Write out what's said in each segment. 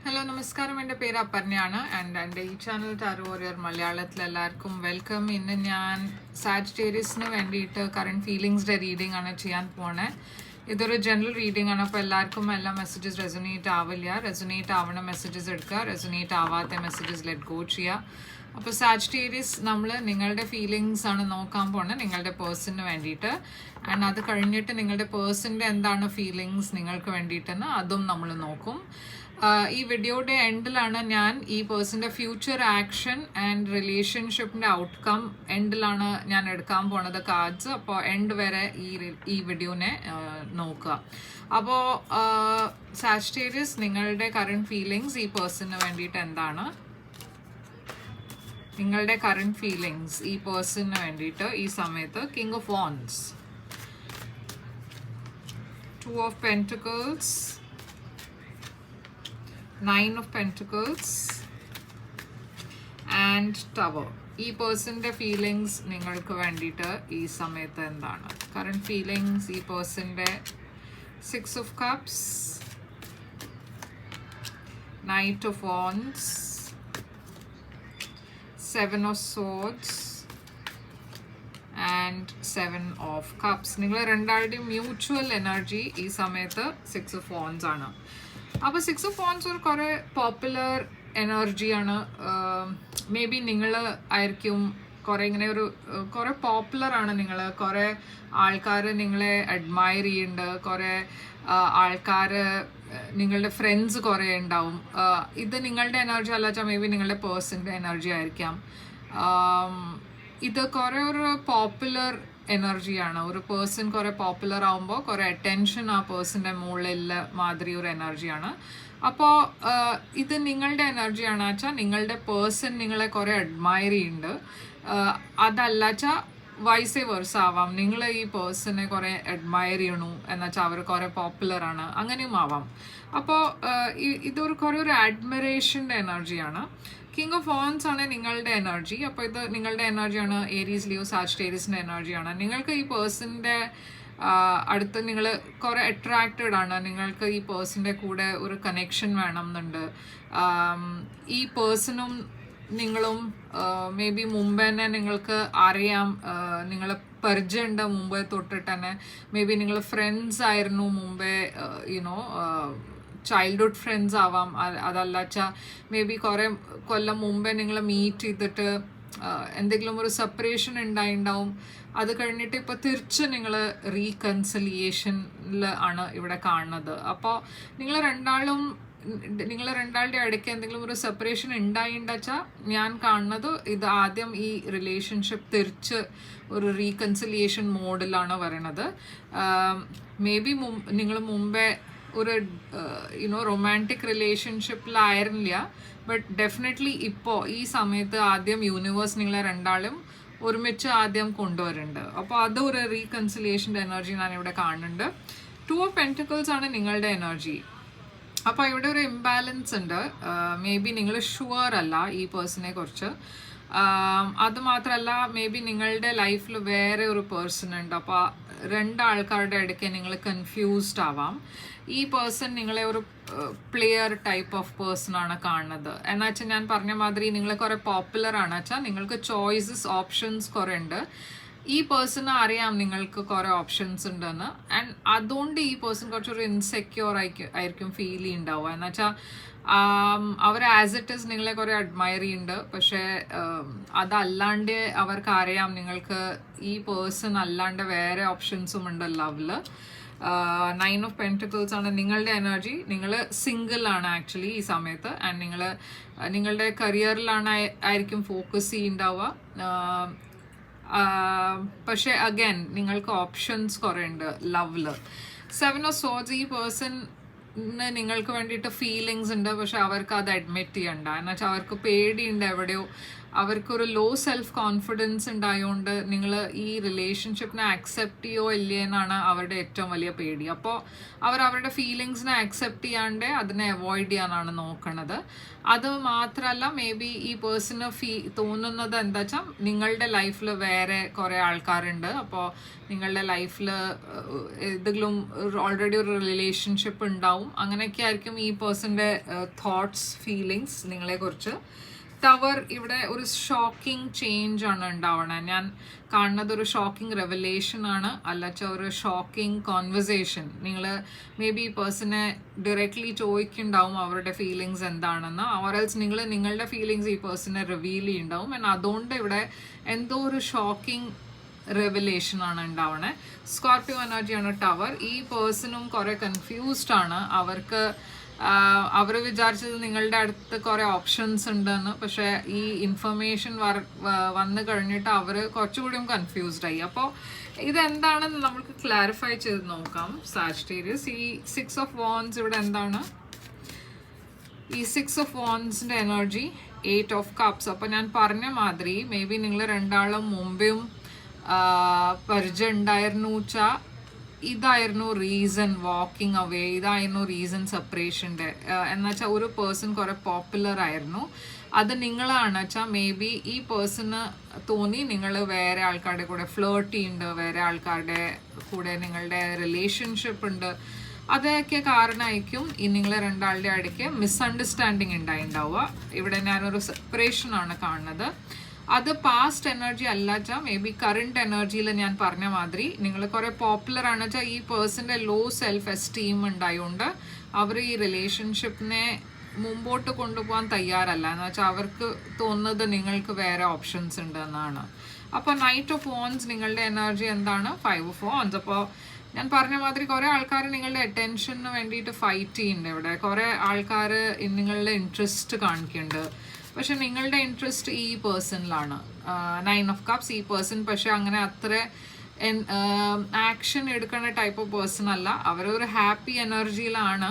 Hello നമസ്കാരം, എൻ്റെ പേര് അപർണയാണ് ആൻഡ് എൻ്റെ ഈ ചാനൽ ടാരോ വാരിയർ മലയാളത്തിൽ എല്ലാവർക്കും വെൽക്കം. ഇന്ന് ഞാൻ സാജിറ്റേറിയസിന് വേണ്ടിയിട്ട് കറണ്ട് ഫീലിങ്സിൻ്റെ റീഡിംഗ് ആണ് ചെയ്യാൻ പോണേ. ഇതൊരു ജനറൽ റീഡിംഗ് ആണ്, അപ്പോൾ എല്ലാവർക്കും എല്ലാ മെസ്സേജസ് റെസൊനേറ്റ് ആവില്ല. റെസൊനേറ്റ് ആവണ മെസ്സേജസ് എടുക്കുക, റെസൊനേറ്റ് ആവാത്ത മെസ്സേജസ് ലെറ്റ് ഗോ ചെയ്യുക. അപ്പോൾ സാജിറ്റേറിയസ് നമ്മൾ നിങ്ങളുടെ ഫീലിങ്സ് ആണ് നോക്കാൻ പോണത് നിങ്ങളുടെ പേഴ്സണിന് വേണ്ടിയിട്ട്. ആൻഡ് അത് കഴിഞ്ഞിട്ട് നിങ്ങളുടെ പേഴ്സണിൻ്റെ എന്താണ് ഫീലിങ്സ് നിങ്ങൾക്ക് വേണ്ടിയിട്ടെന്ന് അതും നമ്മൾ നോക്കും. ഈ വീഡിയോയുടെ എൻഡിലാണ് ഞാൻ ഈ പേഴ്സൻ്റെ ഫ്യൂച്ചർ ആക്ഷൻ ആൻഡ് റിലേഷൻഷിപ്പിൻ്റെ ഔട്ട്കം എൻഡിലാണ് ഞാൻ എടുക്കാൻ പോണത് കാർഡ്സ്. അപ്പോൾ എൻഡ് വരെ ഈ വീഡിയോനെ നോക്കുക. അപ്പോൾ സാജിറ്റേറിയസ്, നിങ്ങളുടെ കറണ്ട് ഫീലിങ്സ് ഈ പേഴ്സണിന് വേണ്ടിയിട്ട് എന്താണ്? നിങ്ങളുടെ കറണ്ട് ഫീലിങ്സ് ഈ പേഴ്സണിന് വേണ്ടിയിട്ട് ഈ സമയത്ത് king of wands, 2 of Pentacles, 9 of Pentacles and Tower. ഈ പേഴ്സൻ്റെ ഫീലിങ്സ് നിങ്ങൾക്ക് വേണ്ടിയിട്ട് ഈ സമയത്ത് എന്താണ്? കറണ്ട് ഫീലിങ്സ് ഈ പേഴ്സൻ്റെ 6 of Cups, Knight of Wands, 7 of Swords and 7 of Cups. നിങ്ങൾ രണ്ടാളുടെയും മ്യൂച്വൽ എനർജി ഈ സമയത്ത് 6 of Wands ആണ്. അപ്പോൾ 6 of Wands ഒരു കുറേ പോപ്പുലർ എനർജിയാണ്. മേ ബി നിങ്ങൾ ആയിരിക്കും കുറേ ഇങ്ങനെ ഒരു കുറേ പോപ്പുലറാണ് നിങ്ങൾ, കുറേ ആൾക്കാർ നിങ്ങളെ അഡ്മയർ ചെയ്യുന്നുണ്ട്, കുറേ ആൾക്കാർ നിങ്ങളുടെ ഫ്രണ്ട്സ് കുറേ ഉണ്ടാവും. ഇത് നിങ്ങളുടെ എനർജി അല്ലാച്ചാൽ മേ ബി നിങ്ങളുടെ പേഴ്സൻ്റെ എനർജി ആയിരിക്കാം. ഇത് കുറേ ഒരു പോപ്പുലർ എനർജിയാണ്. ഒരു പേഴ്സൺ കുറേ പോപ്പുലർ ആകുമ്പോൾ കുറേ അറ്റൻഷൻ ആ പേഴ്സൻ്റെ മുകളിൽ മാതിരി ഒരു എനർജിയാണ്. അപ്പോൾ ഇത് നിങ്ങളുടെ എനർജിയാണ് വെച്ചാൽ നിങ്ങളുടെ പേഴ്സൺ നിങ്ങളെ കുറേ അഡ്മയർ ചെയ്യുന്നുണ്ട്. അതല്ലാച്ചാൽ വൈസേ വേഴ്സ ആവാം, നിങ്ങൾ ഈ പേഴ്സണെ കുറേ അഡ്മയർ ചെയ്യണു എന്നുവെച്ചാൽ അവർ കുറേ പോപ്പുലറാണ്, അങ്ങനെയും ആവാം. അപ്പോൾ ഇതൊരു കുറേ ഒരു അഡ്മിറേഷൻ്റെ എനർജിയാണ്. കിങ് ഓഫ് വാൻഡ്സ് ആണ് നിങ്ങളുടെ എനർജി. അപ്പോൾ ഇത് നിങ്ങളുടെ എനർജിയാണ്. ഏരീസ്, ലിയോ, സാജിറ്റേറിയസിൻ്റെ എനർജിയാണ്. നിങ്ങൾക്ക് ഈ പേഴ്സൻ്റെ അടുത്ത് നിങ്ങൾ കുറേ അട്രാക്റ്റഡ് ആണ്. നിങ്ങൾക്ക് ഈ പേഴ്സൻ്റെ കൂടെ ഒരു കണക്ഷൻ വേണം എന്നുണ്ട്. ഈ പേഴ്സണും നിങ്ങളും മേ ബി മുമ്പേ തന്നെ നിങ്ങൾക്ക് അറിയാം, നിങ്ങൾ പരിചയമുണ്ട് മുമ്പേ തൊട്ടിട്ട് തന്നെ. മേ ബി നിങ്ങൾ ഫ്രണ്ട്സ് ആയിരുന്നു മുമ്പേ, യുനോ ചൈൽഡ്ഹുഡ് ഫ്രണ്ട്സ് ആവാം. അതല്ലാച്ചാൽ മേ ബി കുറേ കൊല്ലം മുമ്പേ നിങ്ങൾ മീറ്റ് ചെയ്തിട്ട് എന്തെങ്കിലും ഒരു സെപ്പറേഷൻ ഉണ്ടാവും. അത് കഴിഞ്ഞിട്ട് ഇപ്പോൾ തിരിച്ച് നിങ്ങൾ റീകൺസിലിയേഷനിൽ ആണ് ഇവിടെ കാണുന്നത്. അപ്പോൾ നിങ്ങൾ രണ്ടാളുടെ ഇടയ്ക്ക് എന്തെങ്കിലും ഒരു സെപ്പറേഷൻ ഉണ്ടായിച്ചാൽ ഞാൻ കാണുന്നത് ഇത് ആദ്യം ഈ റിലേഷൻഷിപ്പ് തിരിച്ച് ഒരു റീകൺസിലിയേഷൻ മോഡിലാണ് വരണത്. മേ ബി നിങ്ങൾ മുമ്പേ ഒരു റൊമാൻറ്റിക് റിലേഷൻഷിപ്പിലായിരുന്നില്ല, ബട്ട് ഡെഫിനറ്റ്ലി ഇപ്പോൾ ഈ സമയത്ത് ആദ്യം യൂണിവേഴ്സ് നിങ്ങളെ രണ്ടാളും ഒരുമിച്ച് ആദ്യം കൊണ്ടുവരുന്നുണ്ട്. അപ്പോൾ അത് ഒരു റീകൺസിലിയേഷൻ്റെ എനർജി ഞാൻ ഇവിടെ കാണുന്നുണ്ട്. 2 of Pentacles ആണ് നിങ്ങളുടെ എനർജി. അപ്പോൾ ഇവിടെ ഒരു ഇംബാലൻസ് ഉണ്ട്. മേ ബി നിങ്ങൾ ഷുവർ അല്ല ഈ പേഴ്സണെ കുറിച്ച്. അതുമാത്രമല്ല, മേ ബി നിങ്ങളുടെ ലൈഫിൽ വേറെ ഒരു പേഴ്സൺ ഉണ്ട്. അപ്പോൾ രണ്ടാൾക്കാരുടെ ഇടയ്ക്ക് നിങ്ങൾ കൺഫ്യൂസ്ഡ് ആവാം. ഈ പേഴ്സൺ നിങ്ങളെ ഒരു പ്ലെയർ ടൈപ്പ് ഓഫ് പേഴ്സൺ ആണ് കാണുന്നത്. എന്നുവെച്ചാൽ ഞാൻ പറഞ്ഞ മാതിരി നിങ്ങൾ കുറേ പോപ്പുലർ ആണ് വെച്ചാൽ നിങ്ങൾക്ക് ചോയ്സസ്, ഓപ്ഷൻസ് കുറേ ഉണ്ട്. ഈ പേഴ്സണ് അറിയാം നിങ്ങൾക്ക് കുറേ ഓപ്ഷൻസ് ഉണ്ടെന്ന്. ആൻഡ് അതുകൊണ്ട് ഈ പേഴ്സൺ കുറച്ചൊരു ഇൻസെക്യൂർ ആയിരിക്കും ഫീൽ ചെയ്യുന്നുണ്ടാവുക. എന്നുവെച്ചാൽ അവർ ആസ് ഇറ്റ് ഈസ് നിങ്ങളെ കുറേ അഡ്മയർ ചെയ്യുന്നുണ്ട്. പക്ഷേ അതല്ലാണ്ട് അവർക്ക് അറിയാം നിങ്ങൾക്ക് ഈ പേഴ്സൺ അല്ലാണ്ട് വേറെ ഓപ്ഷൻസും ഉണ്ട് ലവിൽ. 9 of Pentacles ആണ് നിങ്ങളുടെ എനർജി. നിങ്ങൾ സിംഗിൾ ആണ് ആക്ച്വലി ഈ സമയത്ത്. ആൻഡ് നിങ്ങളുടെ കരിയറിലാണ് ആയിരിക്കും ഫോക്കസ് ചെയ്യുന്നുണ്ടാവുക. പക്ഷേ അഗൈൻ നിങ്ങൾക്ക് ഓപ്ഷൻസ് കുറേ ഉണ്ട് ലവിൽ. 7 of Swords, ഈ പേഴ്സണിന് നിങ്ങൾക്ക് വേണ്ടിയിട്ട് ഫീലിങ്സ് ഉണ്ട്, പക്ഷെ അവർക്ക് അത് അഡ്മിറ്റ് ചെയ്യണ്ട. എന്നുവെച്ചാൽ അവർക്ക് പേടിയുണ്ട് എവിടെയോ അവർക്കൊരു ലോ സെൽഫ് കോൺഫിഡൻസ് ഉണ്ടായതുകൊണ്ട് നിങ്ങൾ ഈ റിലേഷൻഷിപ്പിനെ ആക്സെപ്റ്റ് ചെയ്യോ ഇല്ലേ എന്നാണ് അവരുടെ ഏറ്റവും വലിയ പേടി. അപ്പോൾ അവർ അവരുടെ ഫീലിങ്സിനെ ആക്സെപ്റ്റ് ചെയ്യാണ്ട് അതിനെ അവോയ്ഡ് ചെയ്യാനാണ് നോക്കണത്. അത് മാത്രമല്ല, മേ ബി ഈ പേഴ്സണ് തോന്നുന്നത് എന്താ വെച്ചാൽ നിങ്ങളുടെ ലൈഫിൽ വേറെ കുറേ ആൾക്കാരുണ്ട്, അപ്പോൾ നിങ്ങളുടെ ലൈഫിൽ ഏതെങ്കിലും ഓൾറെഡി ഒരു റിലേഷൻഷിപ്പ് ഉണ്ടാവും, അങ്ങനെയൊക്കെ ആയിരിക്കും ഈ പേഴ്സൻ്റെ തോട്ട്സ്, ഫീലിങ്സ് നിങ്ങളെക്കുറിച്ച്. ടവർ ഇവിടെ ഒരു ഷോക്കിംഗ് ചേഞ്ച് ആണ് ഉണ്ടാവണേ. ഞാൻ കാണുന്നത് ഒരു ഷോക്കിംഗ് റെവലേഷൻ ആണ്, അല്ലച്ച ഒരു ഷോക്കിംഗ് കോൺവെർസേഷൻ. നിങ്ങൾ മേ ബി ഈ പേഴ്സണെ ഡയറക്റ്റ്ലി ചോദിക്കുന്നുണ്ടാവും അവരുടെ ഫീലിങ്സ് എന്താണെന്ന്, ഓർഎൽസ് നിങ്ങൾ നിങ്ങളുടെ ഫീലിങ്സ് ഈ പേഴ്സണെ റിവീൽ ചെയ്യുന്നുണ്ടാവും. ആൻഡ് അതുകൊണ്ട് ഇവിടെ എന്തോ ഒരു ഷോക്കിംഗ് റെവലേഷൻ ആണ് ഉണ്ടാവണേ. സ്കോർപ്പിയോ എനർജിയാണ് ടവർ. ഈ പേഴ്സണും കുറെ കൺഫ്യൂസ്ഡ് ആണ്. അവർ വിചാരിച്ചത് നിങ്ങളുടെ അടുത്ത് കുറേ ഓപ്ഷൻസ് ഉണ്ടെന്ന്, പക്ഷേ ഈ ഇൻഫർമേഷൻ വന്നു കഴിഞ്ഞിട്ട് അവർ കുറച്ചുകൂടിയും കൺഫ്യൂസ്ഡ് ആയി. അപ്പോൾ ഇതെന്താണെന്ന് നമുക്ക് ക്ലാരിഫൈ ചെയ്ത് നോക്കാം. സാജിറ്റേറിയസ്, ഈ 6 ഓഫ് വാൻഡ്സ് ഇവിടെ എന്താണ്? ഈ 6 ഓഫ് വാൻഡ്സിൻ്റെ എനർജി 8 ഓഫ് കപ്സ്. അപ്പോൾ ഞാൻ പറഞ്ഞ മാതിരി മേ ബി നിങ്ങൾ രണ്ടാളും മുമ്പേയും പരിചയം ഉണ്ടായിരുന്നു വെച്ചാൽ ഇതായിരുന്നു റീസൺ വാക്കിംഗ് അവേ, ഇതായിരുന്നു റീസൺ സെപ്പറേഷൻ്റെ. എന്നുവെച്ചാൽ ഒരു പേഴ്സൺ കുറെ പോപ്പുലർ ആയിരുന്നു, അത് നിങ്ങളാണ് വെച്ചാൽ മേ ബി ഈ പേഴ്സണ് തോന്നി നിങ്ങൾ വേറെ ആൾക്കാരുടെ കൂടെ ഫ്ലേർട്ട് ചെയ്യുന്നുണ്ട്, വേറെ ആൾക്കാരുടെ കൂടെ നിങ്ങളുടെ റിലേഷൻഷിപ്പ് ഉണ്ട്. അതൊക്കെ കാരണമായിരിക്കും ഈ നിങ്ങൾ രണ്ടാളുടെ ഇടയ്ക്ക് മിസ്അണ്ടർസ്റ്റാൻഡിങ് ഉണ്ടാവുക. ഇവിടെ ഞാനൊരു സെപ്പറേഷനാണ് കാണുന്നത്. അത് പാസ്റ്റ് എനർജി അല്ല വെച്ചാൽ മേ ബി കറണ്ട് എനർജിയിൽ ഞാൻ പറഞ്ഞ മാതിരി നിങ്ങൾ കുറേ പോപ്പുലർ ആണ് വെച്ചാൽ ഈ പേഴ്സൻ്റെ ലോ സെൽഫ് എസ്റ്റീം ഉണ്ടായതുകൊണ്ട് അവർ ഈ റിലേഷൻഷിപ്പിനെ മുമ്പോട്ട് കൊണ്ടുപോകാൻ തയ്യാറല്ല. എന്ന് വെച്ചാൽ അവർക്ക് തോന്നുന്നത് നിങ്ങൾക്ക് വേറെ ഓപ്ഷൻസ് ഉണ്ട് എന്നാണ്. അപ്പോൾ നൈറ്റ് ഓഫ് വാൻഡ്സ് നിങ്ങളുടെ എനർജി എന്താണ്? 5 ഓഫ് വാൻഡ്സ്. അപ്പോൾ ഞാൻ പറഞ്ഞ മാതിരി കുറേ ആൾക്കാർ നിങ്ങളുടെ അറ്റൻഷന് വേണ്ടിയിട്ട് ഫൈറ്റ് ചെയ്യുന്നുണ്ട്. ഇവിടെ കുറേ ആൾക്കാർ നിങ്ങളുടെ ഇൻട്രസ്റ്റ് കാണിക്കുന്നുണ്ട്, പക്ഷെ നിങ്ങളുടെ ഇൻട്രസ്റ്റ് ഈ പേഴ്സണിലാണ്. 9 ഓഫ് കപ്സ്. ഈ പേഴ്സൺ പക്ഷെ അങ്ങനെ അത്ര ആക്ഷൻ എടുക്കുന്ന ടൈപ്പ് ഓഫ് പേഴ്സൺ അല്ല. അവരൊരു ഹാപ്പി എനർജിയിലാണ്.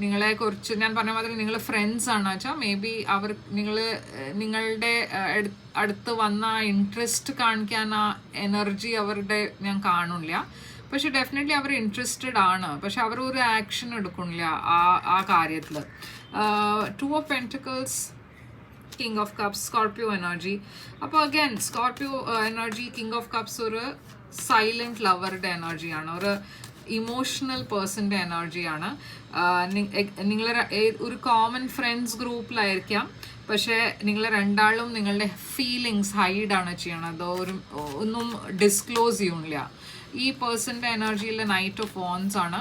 നിങ്ങളെക്കുറിച്ച് ഞാൻ പറഞ്ഞ മാതിരി നിങ്ങൾ ഫ്രണ്ട്സ് ആണ് വെച്ചാൽ മേ ബി നിങ്ങളുടെ അടുത്ത് വന്ന ഇൻട്രസ്റ്റ് കാണിക്കാൻ ആ എനർജി അവരുടെ ഞാൻ കാണില്ല. പക്ഷെ ഡെഫിനറ്റ്ലി അവർ ഇൻട്രസ്റ്റഡ് ആണ്, പക്ഷെ അവർ ഒരു ആക്ഷൻ എടുക്കണില്ല ആ കാര്യത്തിൽ. 2 of pentacles, king of cups, Scorpio energy. അപ്പോൾ again Scorpio energy, king of cups ഒരു സൈലൻറ്റ് ലവറുടെ എനർജിയാണ്, ഒരു ഇമോഷണൽ പേഴ്സൻ്റെ എനർജിയാണ്. നിങ്ങൾ ഒരു കോമൺ ഫ്രണ്ട്സ് ഗ്രൂപ്പിലായിരിക്കാം, പക്ഷേ നിങ്ങൾ രണ്ടാളും നിങ്ങളുടെ ഫീലിങ്സ് ഹൈഡാണ് ചെയ്യണത്, ഒന്നും ഡിസ്ക്ലോസ് ചെയ്യണില്ല. ഈ പേഴ്സൻ്റെ എനർജിയിൽ നൈറ്റ് ഓഫ് വാൻഡ്സ് ആണ്,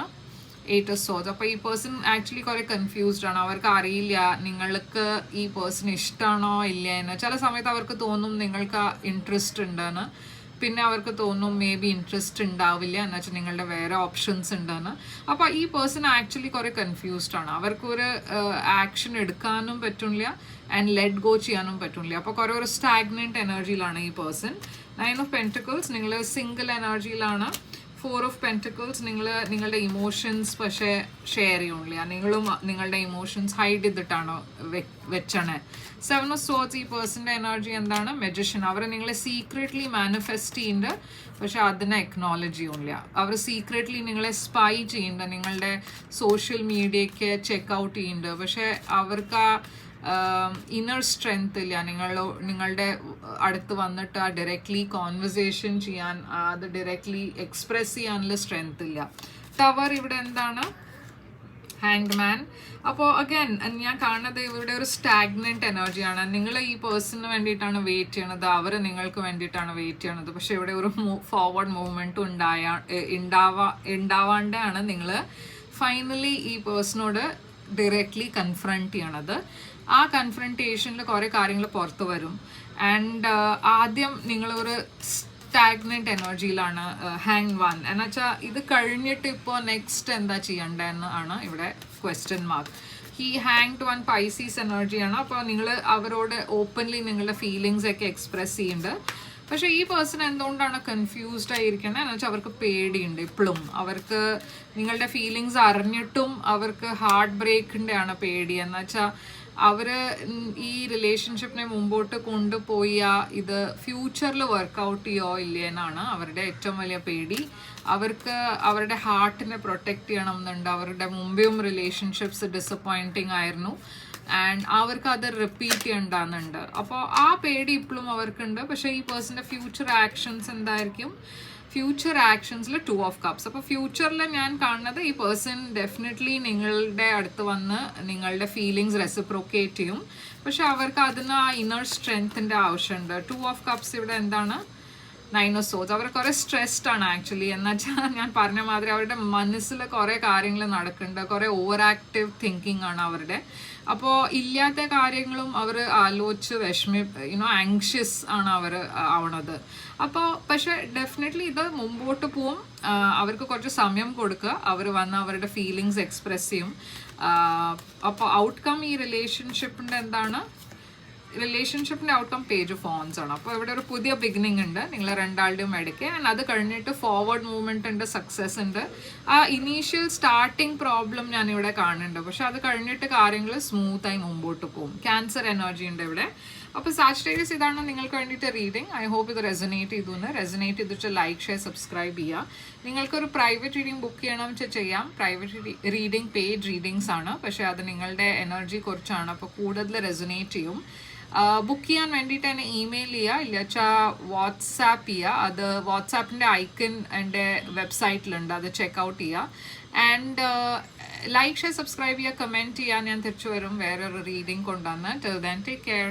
8 ഓഫ് സോർഡ്സ്. അപ്പോൾ ഈ പേഴ്സൺ ആക്ച്വലി കുറേ കൺഫ്യൂസ്ഡ് ആണ്. അവർക്ക് അറിയില്ല നിങ്ങൾക്ക് ഈ പേഴ്സൺ ഇഷ്ടമാണോ ഇല്ല എന്ന്. ചില സമയത്ത് അവർക്ക് തോന്നും നിങ്ങൾക്ക് ഇൻട്രസ്റ്റ് ഉണ്ടെന്ന്, പിന്നെ അവർക്ക് തോന്നും മേ ബി ഇൻട്രസ്റ്റ് ഉണ്ടാവില്ല എന്ന് വെച്ചാൽ നിങ്ങളുടെ വേറെ ഓപ്ഷൻസ് ഉണ്ടെന്ന്. അപ്പോൾ ഈ പേഴ്സൺ ആക്ച്വലി കുറേ കൺഫ്യൂസ്ഡ് ആണ്. അവർക്കൊരു ആക്ഷൻ എടുക്കാനും പറ്റില്ല ആൻഡ് ലെറ്റ് ഗോ ചെയ്യാനും പറ്റില്ല. അപ്പോൾ കുറേ ഒരു സ്റ്റാഗ്നൻറ്റ് എനർജിയിലാണ് ഈ പേഴ്സൺ. 9 ഓഫ് പെൻറ്റിക്കിൾസ്, നിങ്ങൾ സിംഗിൾ എനർജിയിലാണ്. 4 ഓഫ് പെൻറ്റിക്കിൾസ്, നിങ്ങളുടെ ഇമോഷൻസ് പക്ഷേ ഷെയർ ചെയ്യണില്ല, നിങ്ങളും നിങ്ങളുടെ ഇമോഷൻസ് ഹൈഡ് ചെയ്തിട്ടാണ് വെച്ചണേ. 7 ഓഫ് സോർഡ്സ്, ഈ പേഴ്സൻ്റെ എനർജി എന്താണ്? മെജിഷ്യൻ. അവർ നിങ്ങളെ സീക്രറ്റ്ലി മാനിഫെസ്റ്റ് ചെയ്യുന്നുണ്ട്, പക്ഷെ അതിനെ അക്നോളജ് ചെയ്യണില്ല. അവർ സീക്രറ്റ്ലി നിങ്ങളെ സ്പൈ ചെയ്യുന്നുണ്ട്, നിങ്ങളുടെ സോഷ്യൽ മീഡിയയ്ക്ക് ചെക്കൗട്ട് ചെയ്യുന്നുണ്ട്, പക്ഷെ അവർക്ക് ഇന്നർ സ്ട്രെങ്ത് ഇല്ല. നിങ്ങളുടെ അടുത്ത് വന്നിട്ട് ആ ഡയറക്റ്റ്ലി കോൺവെർസേഷൻ ചെയ്യാൻ, അത് ഡയറക്റ്റ്ലി എക്സ്പ്രെസ് ചെയ്യാനുള്ള സ്ട്രെങ്ത് ഇല്ല. ടവർ ഇവിടെ എന്താണ്? Hanged man. അപ്പോൾ അഗൈൻ ഞാൻ കാണുന്നത് ഇവിടെ ഒരു സ്റ്റാഗ്നൻറ്റ് എനർജിയാണ്. നിങ്ങൾ ഈ പേഴ്സണിന് വേണ്ടിയിട്ടാണ് വെയിറ്റ് ചെയ്യണത്, അവർ നിങ്ങൾക്ക് വേണ്ടിയിട്ടാണ് വെയിറ്റ് ചെയ്യണത്, പക്ഷെ ഇവിടെ ഒരു ഫോർവേഡ് മൂവ്മെൻറ്റും ഉണ്ടാവാണ്ടാണ് നിങ്ങൾ ഫൈനലി ഈ പേഴ്സണോട് ഡയറക്റ്റ്ലി കൺഫ്രണ്ട് ചെയ്യണത്. ആ കൺഫ്രണ്ടേഷനിൽ കുറേ കാര്യങ്ങൾ പുറത്തു വരും. ആൻഡ് ആദ്യം നിങ്ങളൊരു സ്റ്റാഗ്നൻറ്റ് എനർജിയിലാണ്, ഹാങ് വൺ എന്നുവെച്ചാൽ ഇത് കഴിഞ്ഞിട്ട് ഇപ്പോൾ നെക്സ്റ്റ് എന്താ ചെയ്യേണ്ടതെന്ന് ആണ് ഇവിടെ ക്വസ്റ്റ്യൻ മാർക്ക്. ഈ ഹാങ്ഡ് വൺ പൈസീസ് എനർജിയാണ്. അപ്പോൾ നിങ്ങൾ അവരോട് ഓപ്പൺലി നിങ്ങളുടെ ഫീലിങ്സ് ഒക്കെ എക്സ്പ്രസ് ചെയ്യുന്നുണ്ട്, പക്ഷേ ഈ പേഴ്സൺ എന്തുകൊണ്ടാണ് കൺഫ്യൂസ്ഡ് ആയിരിക്കണേ എന്ന് വെച്ചാൽ അവർക്ക് പേടിയുണ്ട് ഇപ്പോഴും. അവർക്ക് നിങ്ങളുടെ ഫീലിങ്സ് അറിഞ്ഞിട്ടും അവർക്ക് ഹാർട്ട് ബ്രേക്കിൻ്റെ ആണ് പേടി. എന്ന് വെച്ചാൽ അവർ ഈ റിലേഷൻഷിപ്പിനെ മുമ്പോട്ട് കൊണ്ടുപോയ ഇത് ഫ്യൂച്ചറിൽ വർക്കൗട്ട് ചെയ്യോ ഇല്ലേന്നാണ് അവരുടെ ഏറ്റവും വലിയ പേടി. അവർക്ക് അവരുടെ ഹാർട്ടിനെ പ്രൊട്ടക്റ്റ് ചെയ്യണം എന്നുണ്ട്. അവരുടെ മുമ്പേയും റിലേഷൻഷിപ്സ് ഡിസപ്പോയിൻറ്റിങ് ആയിരുന്നു ആൻഡ് അവർക്ക് അത് റിപ്പീറ്റ് ചെയ്യണ്ടെന്നുണ്ട്. അപ്പോൾ ആ പേടി ഇപ്പോഴും അവർക്കുണ്ട്. പക്ഷേ ഈ പേഴ്സൻ്റെ ഫ്യൂച്ചർ ആക്ഷൻസ് എന്തായിരിക്കും? ഫ്യൂച്ചർ ആക്ഷൻസിൽ 2 of Cups. അപ്പോൾ ഫ്യൂച്ചറിൽ ഞാൻ കാണുന്നത് ഈ പേഴ്സൺ ഡെഫിനറ്റ്ലി നിങ്ങളുടെ അടുത്ത് വന്ന് നിങ്ങളുടെ ഫീലിങ്സ് റെസിപ്രോക്കേറ്റ് ചെയ്യും. പക്ഷെ അവർക്ക് അതിന് ആ ഇന്നർ സ്ട്രെങ്ത്തിൻ്റെ ആവശ്യമുണ്ട്. 2 of Cups ഇവിടെ എന്താണ്? 9 of Swords. അവർ കുറേ സ്ട്രെസ്ഡ് ആണ് ആക്ച്വലി. എന്നുവെച്ചാൽ ഞാൻ പറഞ്ഞ മാതിരി അവരുടെ മനസ്സിൽ കുറേ കാര്യങ്ങൾ നടക്കുന്നുണ്ട്. കുറേ ഓവർ ആക്റ്റീവ് തിങ്കിങ് ആണ് അവരുടെ. അപ്പോൾ ഇല്ലാത്ത കാര്യങ്ങളും അവർ ആലോചിച്ച് ആങ്ഷ്യസ് ആണ് അവർ ആവണത്. അപ്പോൾ പക്ഷെ ഡെഫിനറ്റ്ലി ഇത് മുമ്പോട്ട് പോവും. അവർക്ക് കുറച്ച് സമയം കൊടുക്കുക. അവർ വന്ന് അവരുടെ ഫീലിങ്സ് എക്സ്പ്രസ് ചെയ്യും. അപ്പോൾ ഔട്ട്കം ഈ റിലേഷൻഷിപ്പിൻ്റെ എന്താണ്? റിലേഷൻഷിപ്പിൻ്റെ ഔട്ട്കം പേജ് ഓഫ് ഫോൺസ് ആണ്. അപ്പോൾ ഇവിടെ ഒരു പുതിയ ബിഗിനിങ് ഉണ്ട് നിങ്ങൾ രണ്ടാളുടെയും ഇടയ്ക്ക്. ആൻഡ് അത് കഴിഞ്ഞിട്ട് ഫോർവേഡ് മൂവ്മെൻറ്റ് ഉണ്ട്, സക്സസ് ഉണ്ട്. ആ ഇനീഷ്യൽ സ്റ്റാർട്ടിങ് പ്രോബ്ലം ഞാനിവിടെ കാണുന്നുണ്ട്. പക്ഷെ അത് കഴിഞ്ഞിട്ട് കാര്യങ്ങൾ സ്മൂത്തായി മുമ്പോട്ട് പോകും. ക്യാൻസർ എനർജി ഉണ്ട് ഇവിടെ. അപ്പോൾ സാജിറ്റേറിയസ് ഇതാണ് നിങ്ങൾക്ക് വേണ്ടിയിട്ട് റീഡിങ്. ഐ ഹോപ്പ് ഇത് റെസനേറ്റ് ചെയ്തിട്ട് ലൈക്ക്, ഷെയർ, സബ്സ്ക്രൈബ് ചെയ്യുക. നിങ്ങൾക്കൊരു പ്രൈവറ്റ് റീഡിംഗ് ബുക്ക് ചെയ്യണം വെച്ചാൽ ചെയ്യാം. പ്രൈവറ്റ് റീഡിംഗ് പെയ്ഡ് റീഡിങ്സ് ആണ്. പക്ഷേ അത് നിങ്ങളുടെ എനർജി കുറിച്ചാണ്. അപ്പോൾ കൂടുതൽ റെസനേറ്റ് ചെയ്യും. ബുക്ക് ചെയ്യാൻ വേണ്ടിയിട്ട് തന്നെ ഇമെയിൽ ചെയ്യുക, ഇല്ല വെച്ചാൽ വാട്സാപ്പ് ചെയ്യുക. അത് വാട്സാപ്പിൻ്റെ ഐക്കൺ എൻ്റെ വെബ്സൈറ്റിലുണ്ട്, അത് ചെക്കൗട്ട് ചെയ്യുക. ആൻഡ് ലൈക്ക്, ഷെയർ, സബ്സ്ക്രൈബ് ചെയ്യുക, കമൻറ്റ് ചെയ്യുക. ഞാൻ തിരിച്ചു വരും വേറൊരു റീഡിംഗ് കൊണ്ടുവന്ന്. Till then take care.